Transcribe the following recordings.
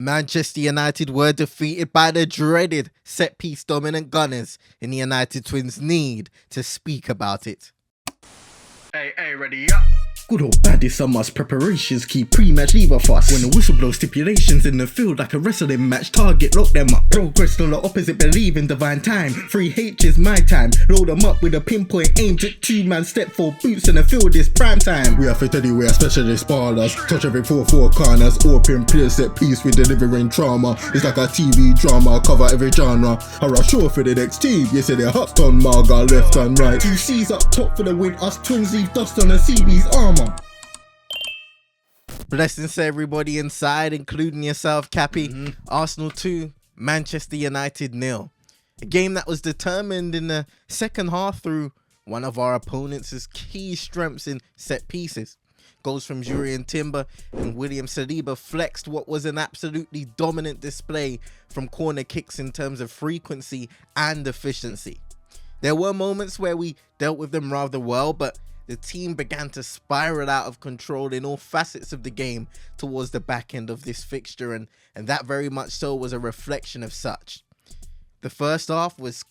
Manchester United were defeated by the dreaded set-piece dominant Gunners, and the United Twins need to speak about it. Hey, ready up. Good or bad, it's a must. Preparations keep pre-match leave a fuss. When the whistle blows, stipulations in the field like a wrestling match. Target, lock them up. Progress on the opposite, believe in divine time. 3H is my time. Load them up with a pinpoint aim. Just two-man step for boots in the field is prime time. We are fit anyway, especially ballers. Touch every 4-4 corners. Open clear set piece with delivering drama. It's like a TV drama, cover every genre. I rush short for the next team. You say they're hot on Marga, left and right. 2 C's up top for the win. Us twins leave dust on the CB's armor. Blessings to everybody inside, including yourself, Cappy. Arsenal 2, Manchester United 0. A game that was determined in the second half through one of our opponents' key strengths in set pieces. Goals from Jurrien Timber and William Saliba flexed what was an absolutely dominant display from corner kicks in terms of frequency and efficiency. There were moments where we dealt with them rather well, but the team began to spiral out of control in all facets of the game towards the back end of this fixture, and that very much so was a reflection of such. The first half was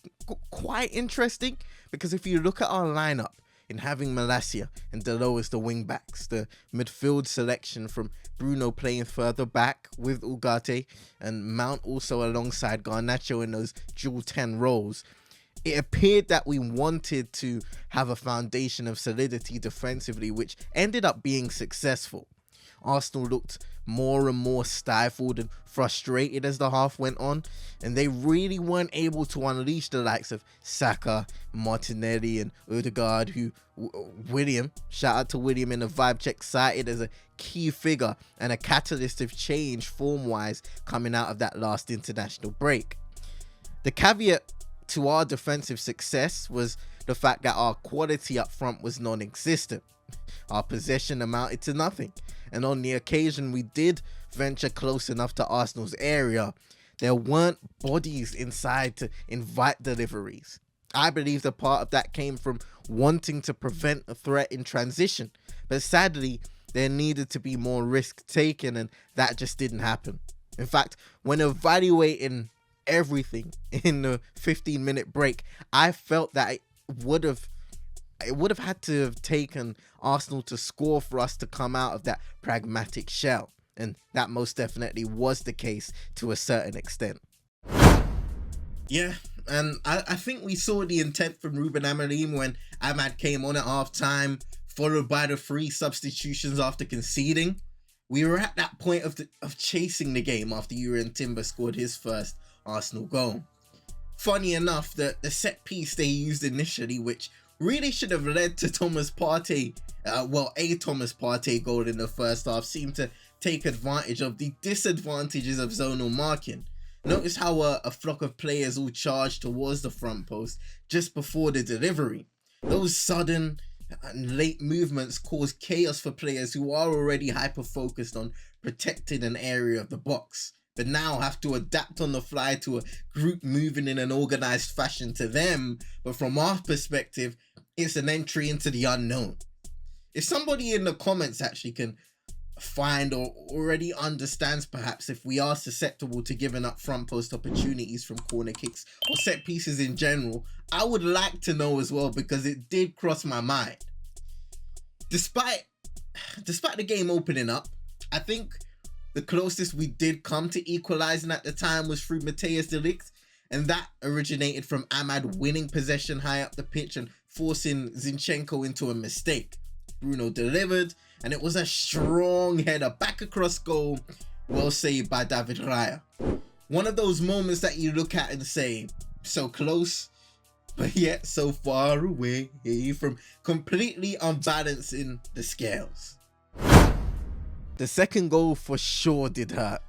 quite interesting because if you look at our lineup, in having Malacia and Delo as the wing backs, the midfield selection from Bruno playing further back with Ugarte and Mount also alongside Garnacho in those dual 10 roles, it appeared that we wanted to have a foundation of solidity defensively, which ended up being successful. Arsenal looked more and more stifled and frustrated as the half went on, and they really weren't able to unleash the likes of Saka, Martinelli and Odegaard, who William, shout out to William in the vibe check, cited as a key figure and a catalyst of change form-wise coming out of that last international break. The caveat to our defensive success was the fact that our quality up front was non-existent. Our possession amounted to nothing, and on the occasion we did venture close enough to Arsenal's area, there weren't bodies inside to invite deliveries. I believe the part of that came from wanting to prevent a threat in transition, but sadly there needed to be more risk taken, and that just didn't happen. In fact, when evaluating everything in the 15-minute break, I felt that it would have had to have taken Arsenal to score for us to come out of that pragmatic shell, and that most definitely was the case to a certain extent. Yeah, and I think we saw the intent from Ruben Amorim when Ahmad came on at half-time, followed by the 3 substitutions after conceding. We were at that point of chasing the game after Jurrien Timber scored his first Arsenal goal. Funny enough, the set piece they used initially, which really should have led to Thomas Partey, a Thomas Partey goal in the first half, seemed to take advantage of the disadvantages of zonal marking. Notice how a flock of players all charged towards the front post just before the delivery. Those sudden and late movements cause chaos for players who are already hyper-focused on protecting an area of the box, but now have to adapt on the fly to a group moving in an organized fashion to them, but from our perspective, it's an entry into the unknown. If somebody in the comments actually can find or already understands perhaps if we are susceptible to giving up front post opportunities from corner kicks or set pieces in general, I would like to know as well, because it did cross my mind. Despite the game opening up, I think the closest we did come to equalizing at the time was through Matthijs de Ligt, and that originated from Ahmad winning possession high up the pitch and forcing Zinchenko into a mistake. Bruno delivered, and it was a strong header back across goal, well saved by David Raya. One of those moments that you look at and say, so close, but yet so far away from completely unbalancing the scales. The second goal for sure did hurt.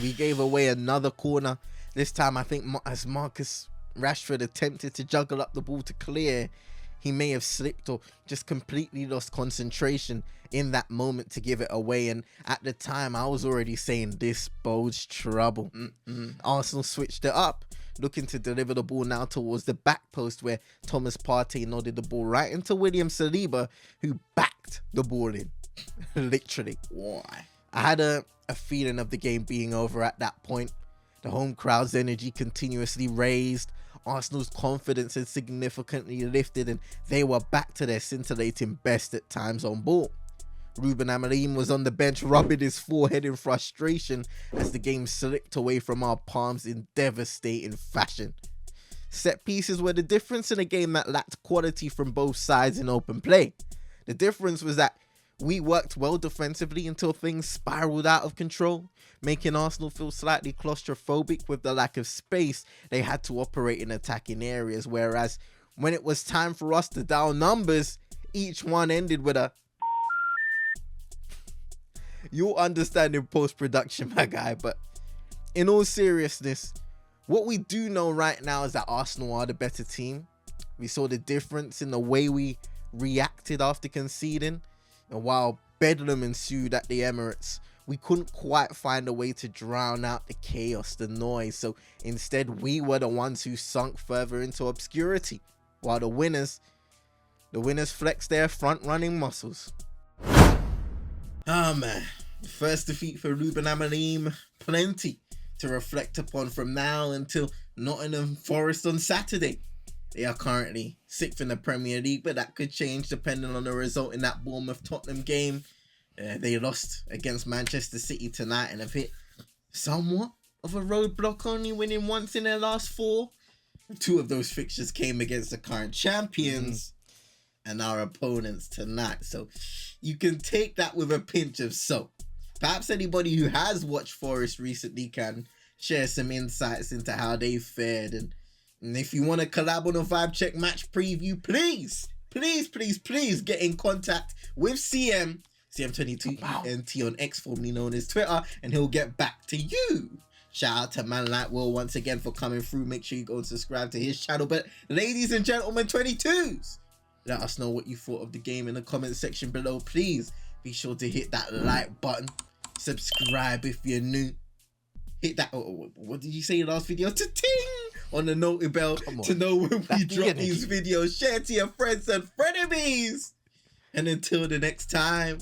We gave away another corner. This time I think as Marcus Rashford attempted to juggle up the ball to clear, he may have slipped or just completely lost concentration in that moment to give it away. And at the time, I was already saying this bodes trouble. Arsenal switched it up, looking to deliver the ball now towards the back post, where Thomas Partey nodded the ball right into William Saliba, who backed the ball in. Literally. Why? I had a feeling of the game being over at that point. The home crowd's energy continuously raised. Arsenal's confidence had significantly lifted and they were back to their scintillating best at times on ball. Ruben Amorim was on the bench rubbing his forehead in frustration as the game slipped away from our palms in devastating fashion. Set pieces were the difference in a game that lacked quality from both sides in open play. The difference was that we worked well defensively until things spiraled out of control, making Arsenal feel slightly claustrophobic with the lack of space they had to operate in attacking areas, whereas when it was time for us to dial numbers, each one ended with a you'll understand in post-production, my guy. But in all seriousness, what we do know right now is that Arsenal are the better team. We saw the difference in the way we reacted after conceding. And while bedlam ensued at the Emirates, we couldn't quite find a way to drown out the chaos, the noise. So instead, we were the ones who sunk further into obscurity, while the winners flexed their front-running muscles. Ah man, first defeat for Ruben Amorim, plenty to reflect upon from now until Nottingham Forest on Saturday. They are currently 6th in the Premier League, but that could change depending on the result in that Bournemouth-Tottenham game. They lost against Manchester City tonight and have hit somewhat of a roadblock, only winning once in their last 4. 2 of those fixtures came against the current champions and our opponents tonight. So you can take that with a pinch of salt. Perhaps anybody who has watched Forest recently can share some insights into how they fared. And if you want to collab on a Vibe Check match preview, please get in contact with CM22ENT on X, formerly known as Twitter, and he'll get back to you. Shout out to man like Will once again for coming through. Make sure you go and subscribe to his channel. But ladies and gentlemen, 22s, let us know what you thought of the game in the comment section below. Please be sure to hit that like button. Subscribe if you're new. Hit that, what did you say in the last video? Ting on the note bell to know when we drop these videos. Share to your friends and frenemies. And until the next time,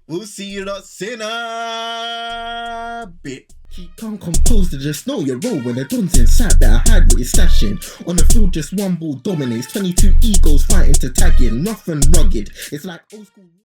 we'll see you lot in a bit. Keep calm, composed, to just know your role when the don's inside. Better hide what you're stashing. On the field, just one ball dominates. 22 egos fighting to tag in, rough and rugged. It's like old school.